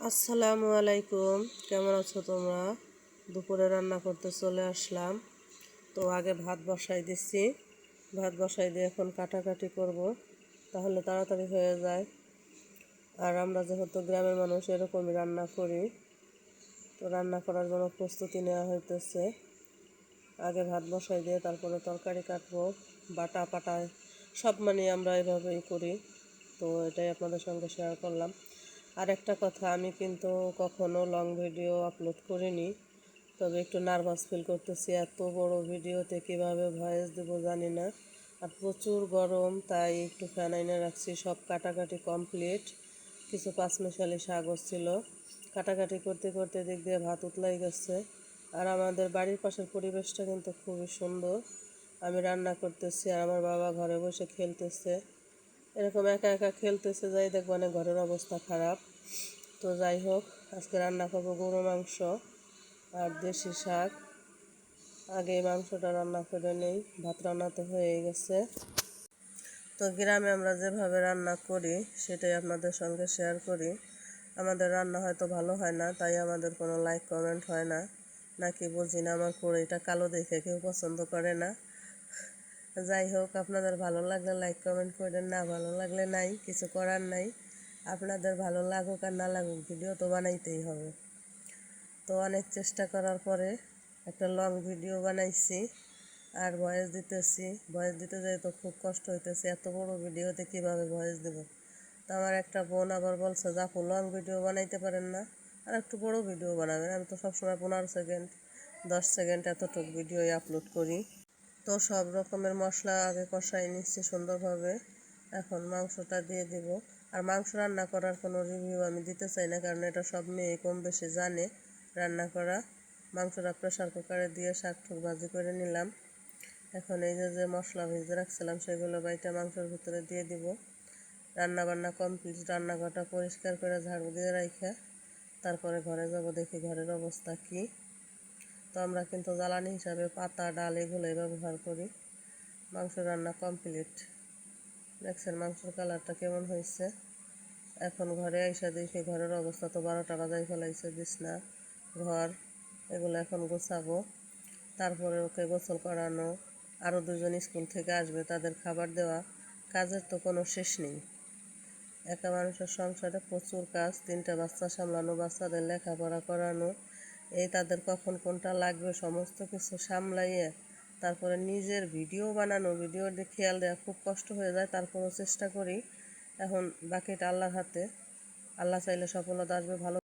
আসসালামু আলাইকুম, কেমন আছো তোমরা? দুপুরে রান্না করতে চলে আসলাম। তো আগে ভাত বসাই দিচ্ছি। ভাত বসাই দিয়ে এখন কাটাকাটি করব, তাহলে তাড়াতাড়ি হয়ে যায়। আর আমরা যেহেতু গ্রামের মানুষ এরকমই রান্না করি। তো রান্না করার জন্য প্রস্তুতি নেওয়া হইতেছে। আগে ভাত বসাই দিয়ে তারপরে তরকারি কাটবো, বাটা পাটা সব মানে আমরা এভাবেই করি। তো এটাই আপনাদের সঙ্গে শেয়ার করলাম। আর একটা কথা, আমি কিন্তু কখনো লং ভিডিও আপলোড করিনি, তবে একটু নার্ভাস ফিল করতেছি। এত বড় ভিডিওতে কিভাবে ভয়েস দেবো জানি না। আর প্রচুর গরম, তাই একটু ফ্যান আইনে রাখছি। সব কাটাকাটি কমপ্লিট। কিছু পাঁচমিশালি শাকও ছিল। কাটাকাটি করতে করতে দিক দিয়ে ভাত উতলাই গেছে। আর আমাদের বাড়ির পাশের পরিবেশটা কিন্তু খুবই সুন্দর। আমি রান্না করতেছি আর আমার বাবা ঘরে বসে খেলতেছে। এরকম একা একা খেলতেছে, যাই দেখবানে ঘরের অবস্থা খারাপ। তো যাই হোক, আজকে রান্না করবো গরু মাংস আর দেশি শাক। আগে এই মাংসটা রান্না করে নেই, ভাত রান্না তো হয়ে গেছে। তো গ্রামে আমরা যেভাবে রান্না করি সেটাই আপনাদের সঙ্গে শেয়ার করি। আমাদের রান্না হয়তো ভালো হয় না, তাই আমাদের কোনো লাইক কমেন্ট হয় না, নাকি বুঝি না। আমার কড়াইটা কালো দেখে কেউ পছন্দ করে না। যাই হোক, আপনাদের ভালো লাগলে লাইক কমেন্ট করেন, না ভালো লাগলে নাই, কিছু করার নাই। আপনাদের ভালো লাগুক আর না লাগুক, ভিডিও তো বানাইতেই হবে। তো অনেক চেষ্টা করার পরে একটা লং ভিডিও বানাইছি আর ভয়েস দিতেছি। ভয়েস দিতে যাই তো খুব কষ্ট হইতেছে, এত বড় ভিডিওতে কীভাবে ভয়েস দেব। তো আমার একটা বোন আবার বলছে যে আপু লং ভিডিও বানাইতে পারেন না, আর একটু বড় ভিডিও বানাবেন। আমি তো সবসময় 15 সেকেন্ড 10 সেকেন্ড এতটুকু ভিডিওই আপলোড করি। তো সব রকমের মশলা আগে কষাই নিচ্ছি সুন্দরভাবে। এখন মাংসটা দিয়ে দিব। আর মাংস রান্না করার কোনো রিভিউ আমি দিতে চাই না, কারণ এটা সব মেয়ে কম বেশি জানে রান্না করা। মাংসটা প্রেশার কুকারে দিয়ে শাক ঠুক ভাজি করে নিলাম। এখন এই যে মশলা ভেজে রাখছিলাম সেগুলো বাইটা মাংসের ভিতরে দিয়ে দিব। রান্না বান্না কমপ্লিট। রান্নাঘরটা পরিষ্কার করে ঝাড়ু দিয়ে রাখা তারপরে ঘরে যাব, দেখি ঘরের অবস্থা কী। তো আমরা কিন্তু জ্বালানি হিসাবে পাতা ডাল এগুলোই ব্যবহার করি। মাংস রান্না কমপ্লিট। দেখছেন মাংসের কালারটা কেমন হয়েছে। এখন ঘরে আইসা দেখি ঘরের অবস্থা তো 12টা বাজাই ফেলাইছে। বিছনা ঘর এগুলো এখন গোছাবো, তারপরে ওকে গোসল করানো। আরও দুজন স্কুল থেকে আসবে, তাদের খাবার দেওয়া। কাজের তো কোনো শেষ নেই। একা মানুষের সংসারে প্রচুর কাজ। 3টা বাচ্চা সামলানো, বাচ্চাদের লেখাপড়া করানো, এই তাদের কখন কোনটা লাগবে সমস্ত কিছু সামলাইয়ে তারপরে নিজের ভিডিও বানানো, ভিডিও খেয়াল দেওয়া খুব কষ্ট হয়ে যায়। তারপরেও চেষ্টা করি। এখন বাকিটা আল্লাহর হাতে, আল্লাহ চাইলে সফলতা আসবে। ভালো